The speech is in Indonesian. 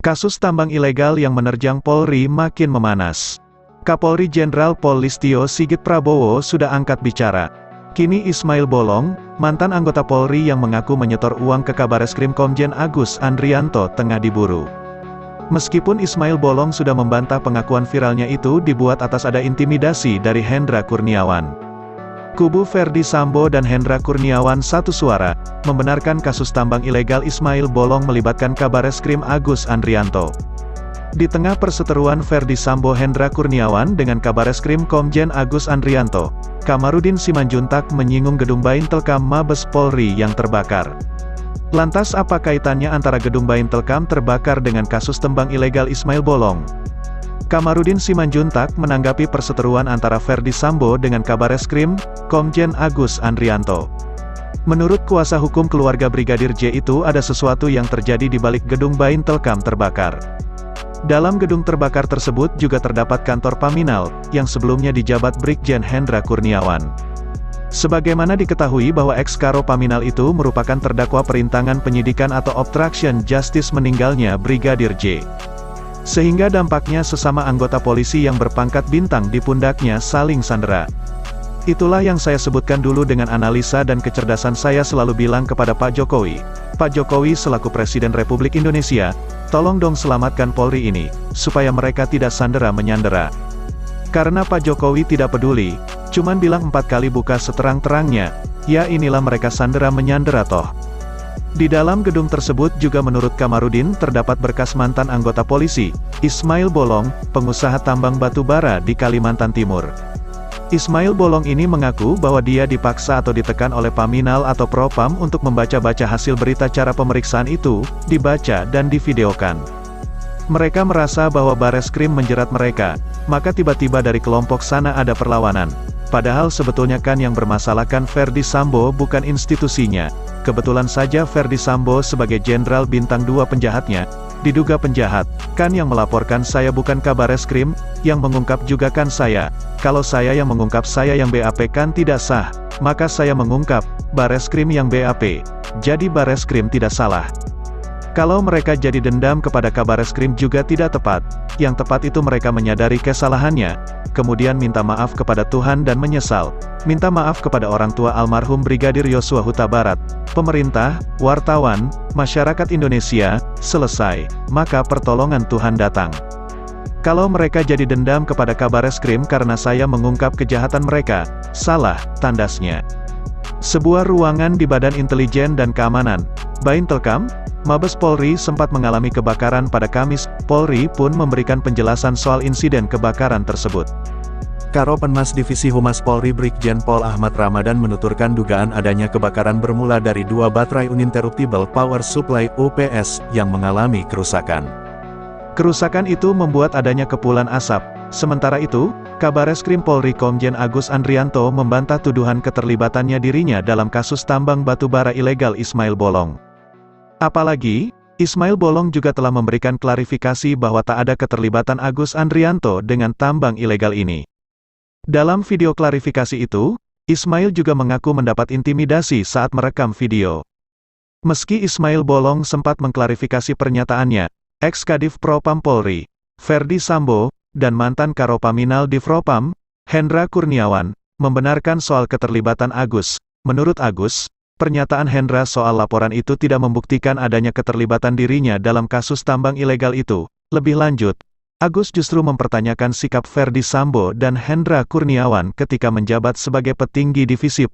Kasus tambang ilegal yang menerjang Polri makin memanas. Kapolri Jenderal Pol Listio Sigit Prabowo sudah angkat bicara. Kini Ismail Bolong, mantan anggota Polri yang mengaku menyetor uang ke Kabareskrim Komjen Agus Andrianto tengah diburu. Meskipun Ismail Bolong sudah membantah pengakuan viralnya itu dibuat atas ada intimidasi dari Hendra Kurniawan. Kubu Ferdi Sambo dan Hendra Kurniawan satu suara, membenarkan kasus tambang ilegal Ismail Bolong melibatkan Kabareskrim Agus Andrianto. Di tengah perseteruan Ferdi Sambo Hendra Kurniawan dengan Kabareskrim Komjen Agus Andrianto, Kamarudin Simanjuntak menyinggung gedung Baintelkam Mabes Polri yang terbakar. Lantas apa kaitannya antara gedung Baintelkam terbakar dengan kasus tambang ilegal Ismail Bolong? Kamarudin Simanjuntak menanggapi perseteruan antara Ferdi Sambo dengan Kabareskrim Komjen Agus Andrianto. Menurut kuasa hukum keluarga Brigadir J itu ada sesuatu yang terjadi di balik gedung Baintelkam terbakar. Dalam gedung terbakar tersebut juga terdapat kantor Paminal, yang sebelumnya dijabat Brigjen Hendra Kurniawan. Sebagaimana diketahui bahwa ex-karo Paminal itu merupakan terdakwa perintangan penyidikan atau obstruction justice meninggalnya Brigadir J. Sehingga dampaknya sesama anggota polisi yang berpangkat bintang di pundaknya saling sandera. Itulah yang saya sebutkan dulu dengan analisa dan kecerdasan saya selalu bilang kepada Pak Jokowi. Pak Jokowi selaku Presiden Republik Indonesia, tolong dong selamatkan Polri ini, supaya mereka tidak sandera menyandera. Karena Pak Jokowi tidak peduli, cuman bilang 4 kali buka seterang-terangnya, ya inilah mereka sandera menyandera toh. Di dalam gedung tersebut juga menurut Kamarudin terdapat berkas mantan anggota polisi, Ismail Bolong, pengusaha tambang batu bara di Kalimantan Timur. Ismail Bolong ini mengaku bahwa dia dipaksa atau ditekan oleh Paminal atau Propam untuk membaca-baca hasil berita cara pemeriksaan itu, dibaca dan divideokan. Mereka merasa bahwa Bareskrim menjerat mereka, maka tiba-tiba dari kelompok sana ada perlawanan. Padahal sebetulnya kan yang bermasalah kan Ferdi Sambo bukan institusinya. Kebetulan saja Ferdi Sambo sebagai Jenderal Bintang 2 penjahatnya, diduga penjahat, kan yang melaporkan saya bukan Kabareskrim, yang mengungkap juga kan saya. Kalau saya yang mengungkap saya yang BAP kan tidak sah, maka saya mengungkap, Bareskrim yang BAP. Jadi Bareskrim tidak salah. Kalau mereka jadi dendam kepada Kabareskrim juga tidak tepat, yang tepat itu mereka menyadari kesalahannya, kemudian minta maaf kepada Tuhan dan menyesal, minta maaf kepada orang tua almarhum Brigadir Yosua Huta Barat, pemerintah, wartawan, masyarakat Indonesia, selesai, maka pertolongan Tuhan datang. Kalau mereka jadi dendam kepada Kabareskrim karena saya mengungkap kejahatan mereka, salah, tandasnya. Sebuah ruangan di Badan Intelijen dan Keamanan, Baintelkam, Mabes Polri sempat mengalami kebakaran pada Kamis, Polri pun memberikan penjelasan soal insiden kebakaran tersebut. Karopenmas Divisi Humas Polri Brigjen Pol Ahmad Ramadan menuturkan dugaan adanya kebakaran bermula dari 2 baterai uninterruptible power supply UPS yang mengalami kerusakan. Kerusakan itu membuat adanya kepulan asap. Sementara itu, Kabareskrim Polri Komjen Agus Andrianto membantah tuduhan keterlibatannya dirinya dalam kasus tambang batu bara ilegal Ismail Bolong. Apalagi, Ismail Bolong juga telah memberikan klarifikasi bahwa tak ada keterlibatan Agus Andrianto dengan tambang ilegal ini. Dalam video klarifikasi itu, Ismail juga mengaku mendapat intimidasi saat merekam video. Meski Ismail Bolong sempat mengklarifikasi pernyataannya, ex-Kadif Propam Polri, Ferdi Sambo, dan mantan Karo Paminal Divpropam, Hendra Kurniawan, membenarkan soal keterlibatan Agus. Menurut Agus, pernyataan Hendra soal laporan itu tidak membuktikan adanya keterlibatan dirinya dalam kasus tambang ilegal itu. Lebih lanjut, Agus justru mempertanyakan sikap Ferdi Sambo dan Hendra Kurniawan ketika menjabat sebagai petinggi divisi